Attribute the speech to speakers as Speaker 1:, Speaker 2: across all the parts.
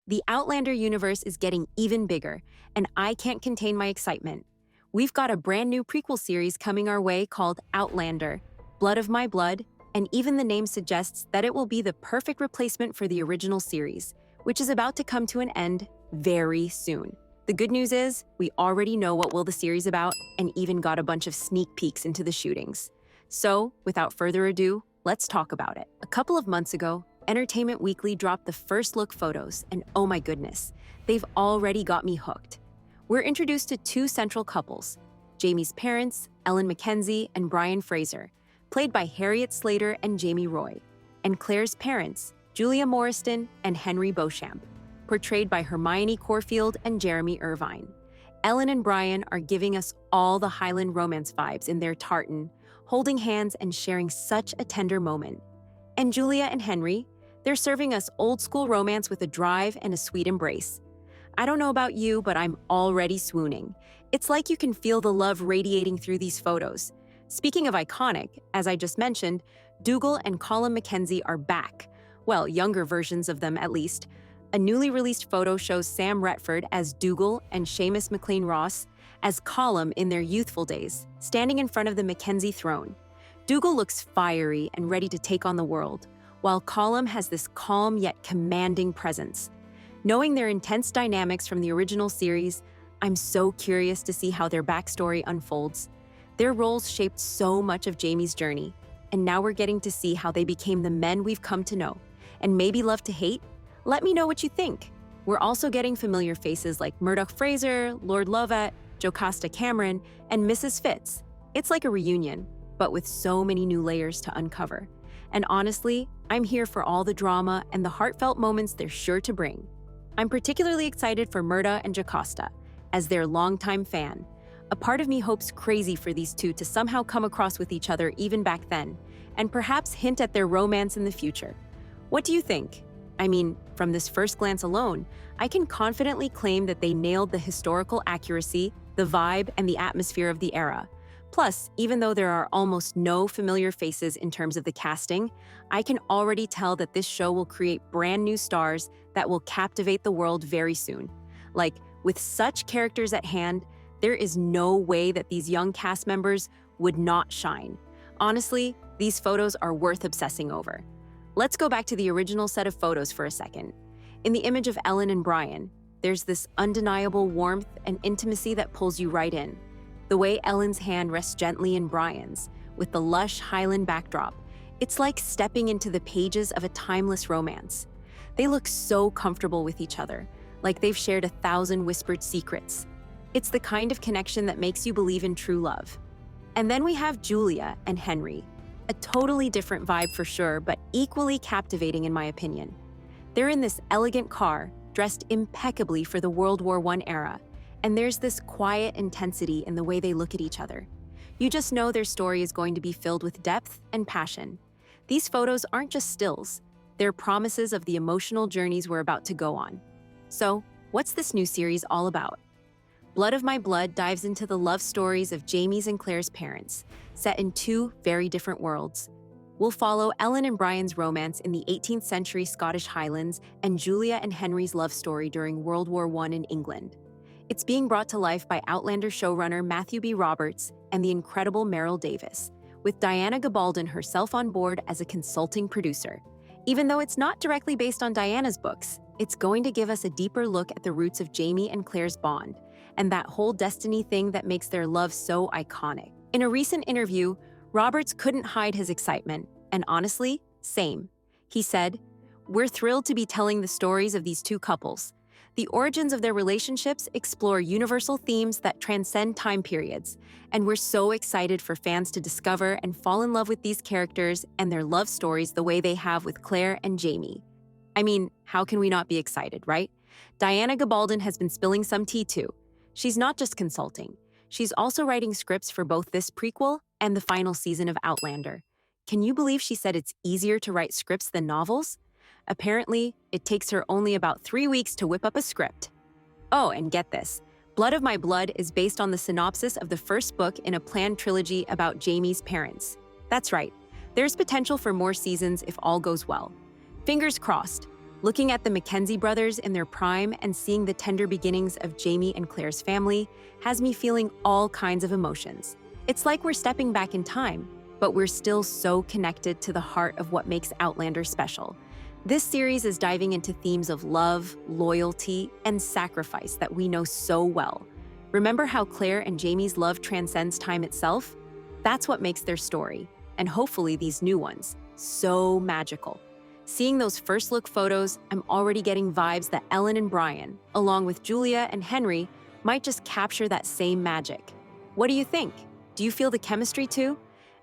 Speaker 1: The Outlander universe is getting even bigger, and I can't contain my excitement. We've got a brand new prequel series coming our way called Outlander, Blood of My Blood, and even the name suggests that it will be the perfect replacement for the original series, which is about to come to an end very soon. The good news is, we already know what will the series about and even got a bunch of sneak peeks into the shootings. So, without further ado, let's talk about it. A couple of months ago, Entertainment Weekly dropped the first look photos, and oh my goodness, they've already got me hooked. We're introduced to two central couples, Jamie's parents, Ellen Mackenzie and Brian Fraser, played by Harriet Slater and Jamie Roy, and Claire's parents, Julia Morriston and Henry Beauchamp, portrayed by Hermione Corfield and Jeremy Irvine. Ellen and Brian are giving us all the Highland romance vibes in their tartan, holding hands and sharing such a tender moment. And Julia and Henry, they're serving us old-school romance with a drive and a sweet embrace. I don't know about you, but I'm already swooning. It's like you can feel the love radiating through these photos. Speaking of iconic, as I just mentioned, Dougal and Colin Mackenzie are back. Well, younger versions of them at least. A newly released photo shows Sam Retford as Dougal and Seamus MacLean Ross as Colin in their youthful days, standing in front of the Mackenzie throne. Dougal looks fiery and ready to take on the world, while Colin has this calm yet commanding presence. Knowing their intense dynamics from the original series, I'm so curious to see how their backstory unfolds. Their roles shaped so much of Jamie's journey, and now we're getting to see how they became the men we've come to know, and maybe love to hate. Let me know what you think. We're also getting familiar faces like Murdoch Fraser, Lord Lovat, Jocasta Cameron, and Mrs. Fitz. It's like a reunion, but with so many new layers to uncover. And honestly, I'm here for all the drama and the heartfelt moments they're sure to bring. I'm particularly excited for Murda and Jocasta, as their longtime fan. A part of me hopes crazy for these two to somehow come across with each other even back then, and perhaps hint at their romance in the future. What do you think? I mean, from this first glance alone, I can confidently claim that they nailed the historical accuracy, the vibe, and the atmosphere of the era. Plus, even though there are almost no familiar faces in terms of the casting, I can already tell that this show will create brand new stars that will captivate the world very soon. Like, with such characters at hand, there is no way that these young cast members would not shine. Honestly, these photos are worth obsessing over. Let's go back to the original set of photos for a second. In the image of Ellen and Brian, there's this undeniable warmth and intimacy that pulls you right in. The way Ellen's hand rests gently in Brian's, with the lush Highland backdrop, it's like stepping into the pages of a timeless romance. They look so comfortable with each other, like they've shared 1,000 whispered secrets. It's the kind of connection that makes you believe in true love. And then we have Julia and Henry. A totally different vibe for sure, but equally captivating in my opinion. They're in this elegant car, dressed impeccably for the World War I era, and there's this quiet intensity in the way they look at each other. You just know their story is going to be filled with depth and passion. These photos aren't just stills, they're promises of the emotional journeys we're about to go on. So, what's this new series all about? Blood of My Blood dives into the love stories of Jamie's and Claire's parents, set in two very different worlds. We'll follow Ellen and Brian's romance in the 18th century Scottish Highlands and Julia and Henry's love story during World War I in England. It's being brought to life by Outlander showrunner Matthew B. Roberts and the incredible Meryl Davis, with Diana Gabaldon herself on board as a consulting producer. Even though it's not directly based on Diana's books, it's going to give us a deeper look at the roots of Jamie and Claire's bond, and that whole destiny thing that makes their love so iconic. In a recent interview, Roberts couldn't hide his excitement, and honestly, same. He said, "We're thrilled to be telling the stories of these two couples. The origins of their relationships explore universal themes that transcend time periods, and we're so excited for fans to discover and fall in love with these characters and their love stories the way they have with Claire and Jamie." I mean, how can we not be excited, right? Diana Gabaldon has been spilling some tea too. She's not just consulting. She's also writing scripts for both this prequel and the final season of Outlander. Can you believe she said it's easier to write scripts than novels? Apparently, it takes her only about 3 weeks to whip up a script. Oh, and get this. Blood of My Blood is based on the synopsis of the first book in a planned trilogy about Jamie's parents. That's right. There's potential for more seasons if all goes well. Fingers crossed. Looking at the Mackenzie brothers in their prime and seeing the tender beginnings of Jamie and Claire's family has me feeling all kinds of emotions. It's like we're stepping back in time, but we're still so connected to the heart of what makes Outlander special. This series is diving into themes of love, loyalty, and sacrifice that we know so well. Remember how Claire and Jamie's love transcends time itself? That's what makes their story, and hopefully these new ones, so magical. Seeing those first look photos, I'm already getting vibes that Ellen and Brian, along with Julia and Henry, might just capture that same magic. What do you think? Do you feel the chemistry too?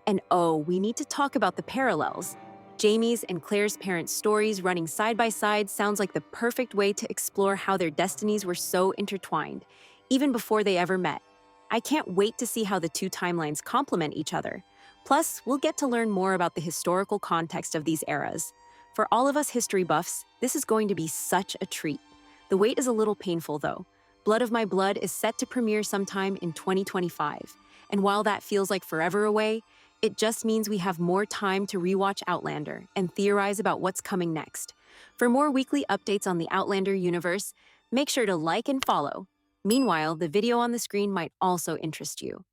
Speaker 1: And oh, we need to talk about the parallels. Jamie's and Claire's parents' stories running side by side sounds like the perfect way to explore how their destinies were so intertwined, even before they ever met. I can't wait to see how the two timelines complement each other. Plus, we'll get to learn more about the historical context of these eras. For all of us history buffs, this is going to be such a treat. The wait is a little painful, though. Blood of My Blood is set to premiere sometime in 2025. And while that feels like forever away, it just means we have more time to rewatch Outlander and theorize about what's coming next. For more weekly updates on the Outlander universe, make sure to like and follow. Meanwhile, the video on the screen might also interest you.